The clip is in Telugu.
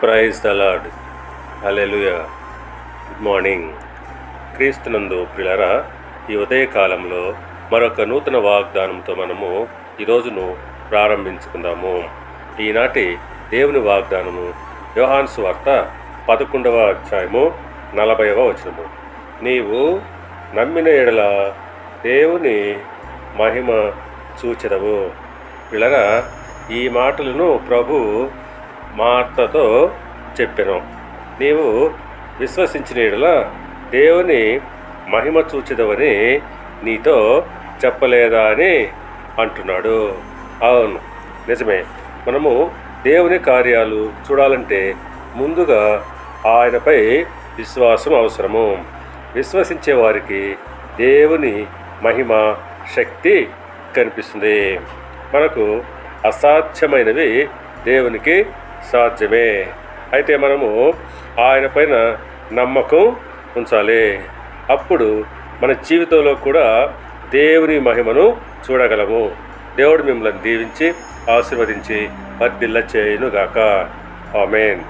Praise the Lord. Hallelujah. Good morning. క్రీస్తునందు ప్రియులారా, ఈ ఉదయకాలంలో మరొక నూతన వాగ్దానంతో మనము ఈ రోజును ప్రారంభించుకుందాము. ఈనాటి దేవుని వాగ్దానము యోహాను సువార్త 11వ అధ్యాయము 40వ వచనము. నీవు నమ్మిన ఎడల దేవుని మహిమ చూచెదవు. ప్రియులారా, ఈ మాటలను ప్రభు మార్తతో చెప్పెను. నీవు విశ్వసించిన యెడల దేవుని మహిమ చూచెదవని నీతో చెప్పలేదా అని అంటున్నాడు. అవును, నిజమే. మనము దేవుని కార్యాలు చూడాలంటే ముందుగా ఆయనపై విశ్వాసం అవసరము. విశ్వసించే వారికి దేవుని మహిమ శక్తి కనిపిస్తుంది. మనకు అసాధ్యమైనవి దేవునికి సాధ్యమే. అయితే మనము ఆయన పైన నమ్మకం ఉంచాలి. అప్పుడు మన జీవితంలో కూడా దేవుని మహిమను చూడగలము. దేవుడు మిమ్మల్ని దీవించి ఆశీర్వదించి వర్ధిల్ల చేయునుగాక. ఆమేన్.